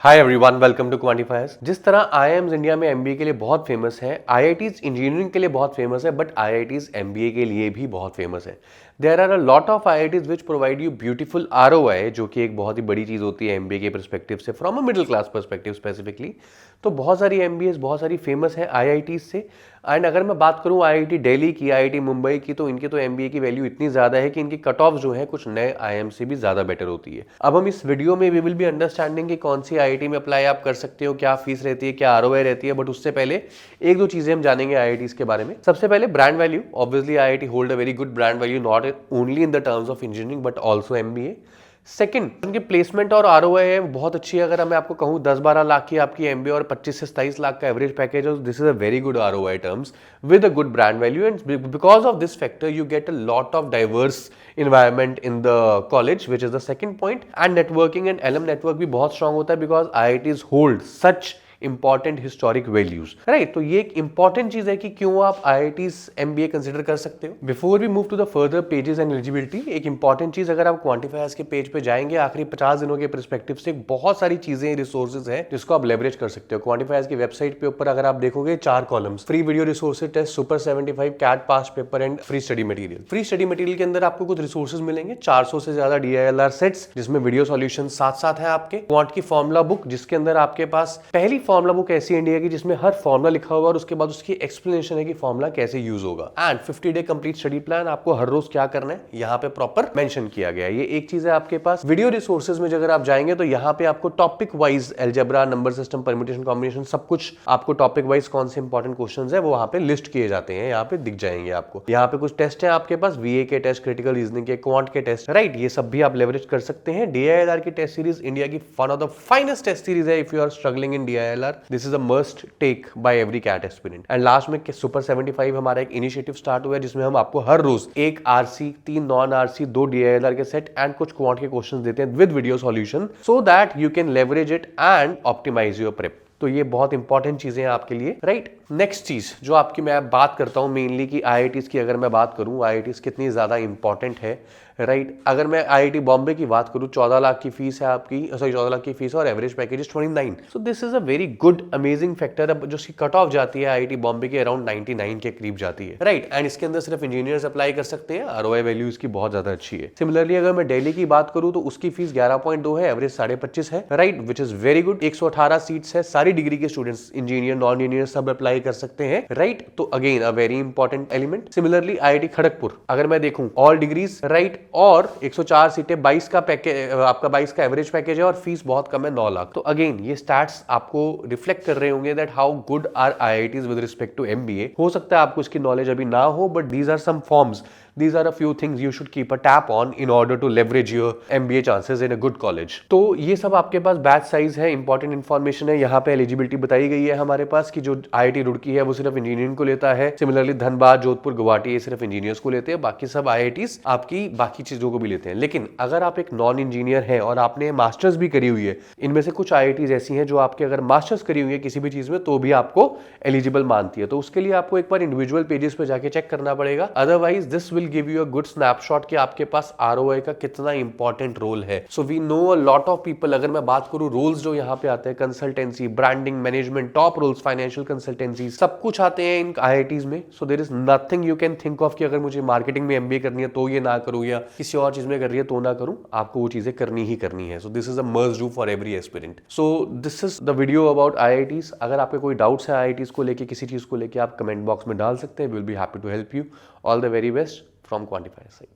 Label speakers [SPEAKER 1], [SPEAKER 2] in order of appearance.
[SPEAKER 1] Hi everyone, welcome to Quantifiers. जिस तरह IIMs India में एमबीए के लिए बहुत फेमस है, आईआईटीज इंजीनियरिंग के लिए बहुत फेमस है, बट आईआईटीज एमबीए के लिए भी बहुत फेमस है। There are a lot of IITs which provide you beautiful ROI, जो कि एक बहुत ही बड़ी चीज होती है एमबीए के परस्पेक्टिव से, from a middle class perspective specifically. तो बहुत सारी एमबीएस बहुत सारी फेमस है आईआईटीज से। एंड अगर मैं बात करूं आईआईटी दिल्ली की, आईआईटी मुंबई की, तो इनके तो एमबीए की वैल्यू इतनी ज्यादा है कि इनकी कट ऑफ जो है कुछ नए आईआईएम से भी ज्यादा बेटर होती है। अब हम इस वीडियो में वी विल बी अंडरस्टैंडिंग कि कौन सी आईआईटी में अप्लाई आप कर सकते हो, क्या फीस रहती है, क्या आरओआई रहती है। बट उससे पहले एक दो चीजें हम जानेंगे आईआईटीज के बारे में। सबसे पहले brand value. Obviously IIT hold a very good brand value, not only in the terms of engineering but also MBA. Second, उनकी प्लेसमेंट और आरओआई है बहुत अच्छी है। अगर मैं आपको कहूं 10-12 लाख की आपकी एमबीए और 25 से 27 लाख का एवरेज पैकेज है, this is a very good ROI terms with a good brand value, and because of this factor you get a lot of diverse environment in the college, which is the second point. And networking and alum network भी बहुत strong होता है because IITs hold such important historic values, right. तो ये एक important चीज है कि क्यों आप आईआईटीज एमबीए कंसीडर कर सकते हो। Before we move to the further pages and eligibility, एक इंपॉर्टेंट चीज, अगर आप क्वांटिफायर्स के पेज पे जाएंगे आखिरी 50 दिनों के परस्पेक्टिव से बहुत सारी चीजें, रिसोर्सेज है जिसको आप लेवरेज कर सकते हो। क्वांटिफायर्स की वेबसाइट पे ऊपर अगर आप देखोगे 4 columns, free video resources, test, super 75, CAT pass paper and free study material. Free study material के अंदर आपको कुछ रिसोर्सेज मिलेंगे, 400 से ज्यादा डीआईएलआर सेट्स जिसमें वीडियो सॉल्यूशन साथ साथ है आपके, क्वांट की फॉर्मुला बुक जिसके अंदर आपके पास पहली फॉर्मुला बुक ऐसी इंडिया की जिसमें हर फॉर्मुला लिखा हुआ और उसके बाद उसकी एक्सप्लेनेशन है कि फॉर्मुला कैसे यूज होगा। And 50 day complete study plan, आपको हर रोज क्या करना है यहाँ पे प्रॉपर मेंशन किया गया है। ये एक चीज है आपके पास। वीडियो रिसोर्सेज में अगर आप जाएंगे तो यहाँ पे आपको topic wise algebra, number system, permutation, combination, सब कुछ आपको टॉपिक वाइज कौन से इंपॉर्टेंट क्वेश्चंस है वो वहां पे लिस्ट किए जाते हैं, यहाँ पे दिख जाएंगे आपको। यहाँ पे कुछ टेस्ट है आपके पास, वीए के टेस्ट, क्रिटिकल रीजनिंग के, क्वांट के टेस्ट, राइट। ये सब भी आप लेवरेज कर सकते हैं। डीआईएलआर की टेस्ट सीरीज इंडिया की one of the finest test series है। If you are struggling in DILR, this is a must take by every CAT aspirant. And last में सुपर 75 हमारा एक इनिशिएटिव स्टार्ट हुआ है जिसमें हम आपको हर रोज एक आरसी, 3 नॉन आरसी, 2 डीआईएलआर के सेट एंड कुछ क्वांट के क्वेश्चंस देते हैं with video solution, so that you can leverage it and optimize your prep. तो ये बहुत इंपॉर्टेंट चीजें हैं आपके लिए, राइट। नेक्स्ट चीज जो आपकी मैं बात करता हूं मेनली की आईआईटीज की, अगर मैं बात करूं आईआईटीज कितनी ज्यादा इंपॉर्टेंट है, राइट। अगर मैं आईआईटी बॉम्बे की बात करूं 14 लाख की फीस है आपकी, सॉरी 14 लाख की फीस और average package is 29। So this is a very good amazing factor. अब जो इसकी कट ऑफ जाती है आईआईटी बॉम्बे के अराउंड 99 के करीब जाती है, राइट। एंड इसके अंदर सिर्फ इंजीनियर्स अप्लाई कर सकते हैं। आरओआई वैल्यू इसकी बहुत ज्यादा अच्छी है। सिमिलरली अगर मैं दिल्ली की बात करूं तो उसकी फीस 11.2 है, एवरेज 25.5 है, right, which is very good. 118 seats है, सारी डिग्री के स्टूडेंट्स, इंजीनियर, नॉन इंजीनियर सब अप्लाई कर सकते हैं, राइट। तो again a very important element. Similarly IIT Kharagpur अगर मैं देखूं ऑल डिग्रीज, राइट, और 104 सीटें, 22 का पैकेज, आपका 22 का एवरेज पैकेज है और फीस बहुत कम है, 9 लाख। तो अगेन ये स्टैट्स आपको रिफ्लेक्ट कर रहे होंगे that how good are IITs with respect to MBA. हो सकता है आपको इसकी नॉलेज अभी ना हो, but these are some forms, these are a few things you should keep a tap on in order to leverage your MBA chances in a good college। तो ये सब आपके पास बैच साइज है, इंपॉर्टेंट इंफॉर्मेशन है। यहाँ पे eligibility बताई गई है हमारे पास कि जो आईआईटी रुड़की है वो सिर्फ इंजीनियरिंग को लेता है। सिमिलरली धनबाद, जोधपुर, गुवाहाटी ये सिर्फ इंजीनियर्स को लेते हैं, बाकी सब आईआईटीज आपकी बाकी चीजों को भी लेते हैं। लेकिन अगर आप एक नॉन इंजीनियर है और आपने मास्टर्स भी करी हुई है, इनमें से कुछ आईआईटीज ऐसी हैं जो आपके अगर मास्टर्स करी हुई है किसी भी चीज में तो भी आपको एलिजिबल मानती है। तो उसके लिए आपको एक बार इंडिविजुअल पेजेस पे जाके चेक करना पड़ेगा। Otherwise this will give you a good snapshot कि आपके पास आरओआई का कितना इंपॉर्टेंट रोल है। So we know a lot of people. अगर मैं बात करूं रोल्स जो यहाँ पे आते हैं, consultancy, branding, management, top roles, financial consultancy, सब कुछ आते हैं इन आईआईटीज में। So there is nothing you can think of कि अगर मुझे मार्केटिंग में एमबीए करनी है तो ये ना करूं या किसी और चीज में कर रही है तो ना करूं, आपको वो चीजें करनी ही करनी है। So this is a must do for every aspirant. So this is the video about IITs. अगर आपके कोई डाउट्स है आईआईटीज को लेके, किसी चीज को लेके, आप कमेंट बॉक्स में डाल सकते हैं। Will be happy to help you. All the very best from Quantifier side.